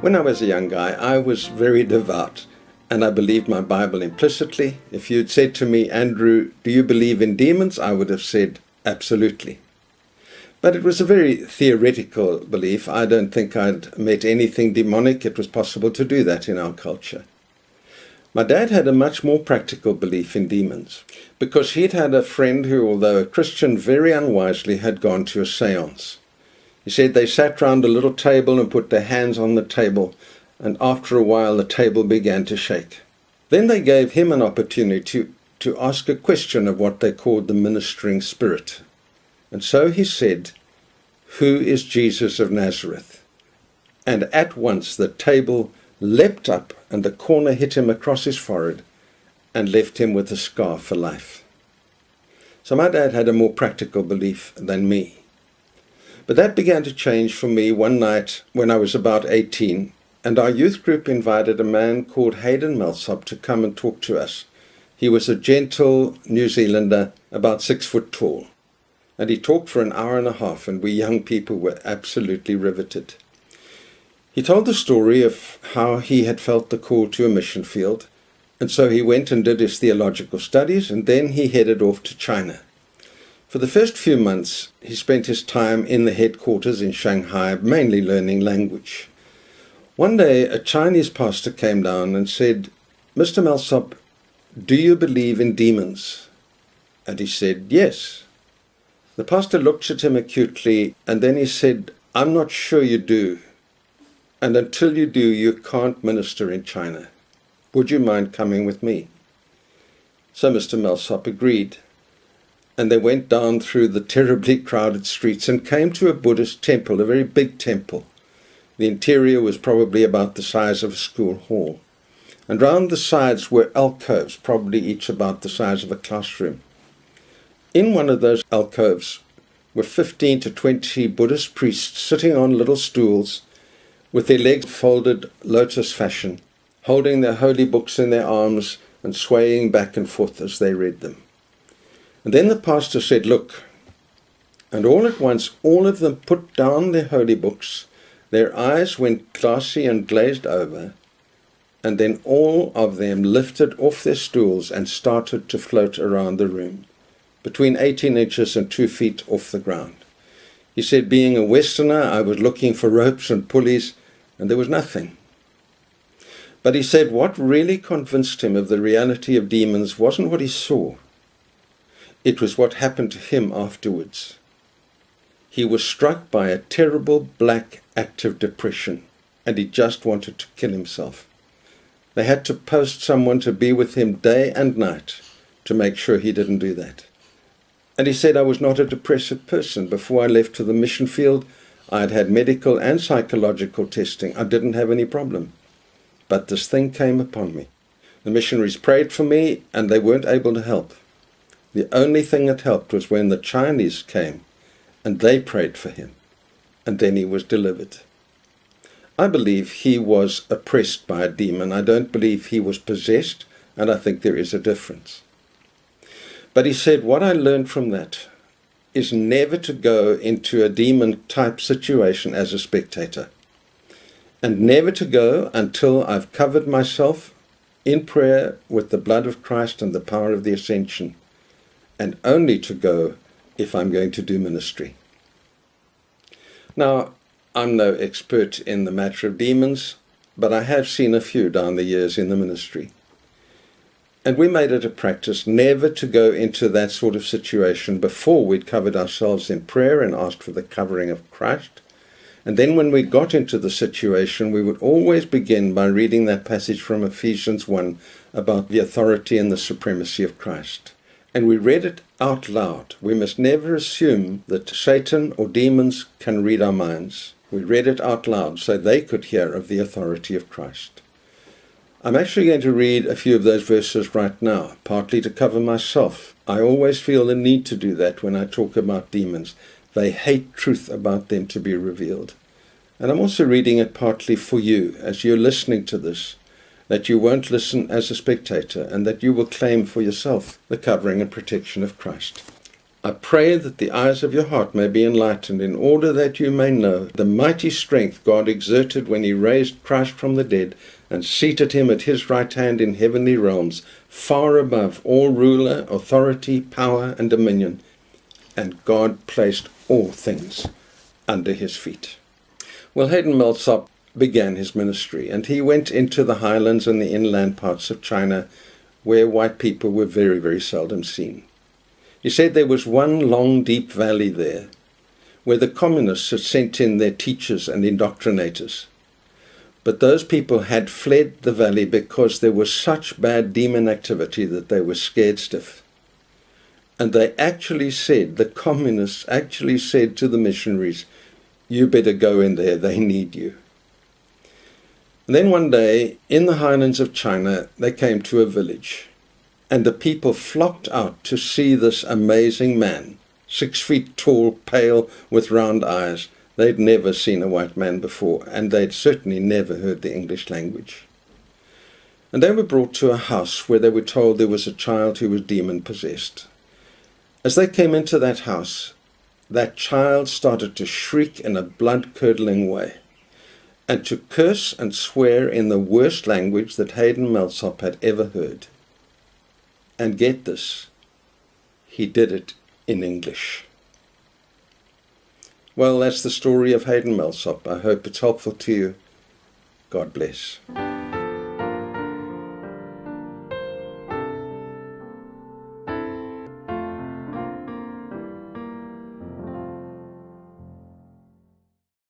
When I was a young guy, I was very devout, and I believed my Bible implicitly. If you'd said to me, Andrew, do you believe in demons? I would have said, absolutely. But it was a very theoretical belief. I don't think I'd met anything demonic. It was possible to do that in our culture. My dad had a much more practical belief in demons, because he'd had a friend who, although a Christian, very unwisely had gone to a séance. He said they sat round a little table and put their hands on the table, and after a while the table began to shake. Then they gave him an opportunity to ask a question of what they called the ministering spirit. And so he said, "Who is Jesus of Nazareth?" And at once the table leapt up and the corner hit him across his forehead and left him with a scar for life. So my dad had a more practical belief than me. But that began to change for me one night when I was about 18, and our youth group invited a man called Hayden Mellsop to come and talk to us. He was a gentle New Zealander, about 6 foot tall. And he talked for an hour and a half, and we young people were absolutely riveted. He told the story of how he had felt the call to a mission field, and so he went and did his theological studies, and then he headed off to China. For the first few months, he spent his time in the headquarters in Shanghai, mainly learning language. One day, a Chinese pastor came down and said, "Mr. Mellsop, do you believe in demons?" And he said, "Yes." The pastor looked at him acutely, and then he said, "I'm not sure you do. And until you do, you can't minister in China. Would you mind coming with me?" So Mr. Mellsop agreed. And they went down through the terribly crowded streets and came to a Buddhist temple, a very big temple. The interior was probably about the size of a school hall. And round the sides were alcoves, probably each about the size of a classroom. In one of those alcoves were 15 to 20 Buddhist priests sitting on little stools with their legs folded lotus fashion, holding their holy books in their arms and swaying back and forth as they read them. And then the pastor said, "Look," and all at once all of them put down their holy books, their eyes went glassy and glazed over, and then all of them lifted off their stools and started to float around the room, between 18 inches and 2 feet off the ground. He said, being a Westerner, I was looking for ropes and pulleys, and there was nothing. But he said what really convinced him of the reality of demons wasn't what he saw. It was what happened to him afterwards. He was struck by a terrible black active depression, and he just wanted to kill himself. They had to post someone to be with him day and night to make sure he didn't do that. And he said, I was not a depressive person. Before I left to the mission field, I had had medical and psychological testing. I didn't have any problem. But this thing came upon me. The missionaries prayed for me, and they weren't able to help. The only thing that helped was when the Chinese came, and they prayed for him, and then he was delivered. I believe he was oppressed by a demon. I don't believe he was possessed, and I think there is a difference. But he said, what I learned from that is never to go into a demon-type situation as a spectator, and never to go until I've covered myself in prayer with the blood of Christ and the power of the ascension, and only to go if I'm going to do ministry. Now, I'm no expert in the matter of demons, but I have seen a few down the years in the ministry. And we made it a practice never to go into that sort of situation before we'd covered ourselves in prayer and asked for the covering of Christ. And then when we got into the situation, we would always begin by reading that passage from Ephesians 1 about the authority and the supremacy of Christ. And we read it out loud. We must never assume that Satan or demons can read our minds. We read it out loud so they could hear of the authority of Christ. I'm actually going to read a few of those verses right now, partly to cover myself. I always feel the need to do that when I talk about demons. They hate truth about them to be revealed. And I'm also reading it partly for you, as you're listening to this, that you won't listen as a spectator, and that you will claim for yourself the covering and protection of Christ. I pray that the eyes of your heart may be enlightened, in order that you may know the mighty strength God exerted when he raised Christ from the dead and seated him at his right hand in heavenly realms, far above all ruler, authority, power, and dominion. And God placed all things under his feet. Well, Hayden Mellsop began his ministry, and he went into the highlands and the inland parts of China, where white people were very, very seldom seen. He said there was one long, deep valley there, where the communists had sent in their teachers and indoctrinators. But those people had fled the valley because there was such bad demon activity that they were scared stiff. And they actually said, the communists actually said to the missionaries, you better go in there, they need you. And then one day, in the highlands of China, they came to a village. And the people flocked out to see this amazing man, 6 feet tall, pale, with round eyes. They'd never seen a white man before, and they'd certainly never heard the English language. And they were brought to a house where they were told there was a child who was demon-possessed. As they came into that house, that child started to shriek in a blood-curdling way, and to curse and swear in the worst language that Hayden Mellsop had ever heard. And get this, he did it in English. Well, that's the story of Hayden Mellsop. I hope it's helpful to you. God bless.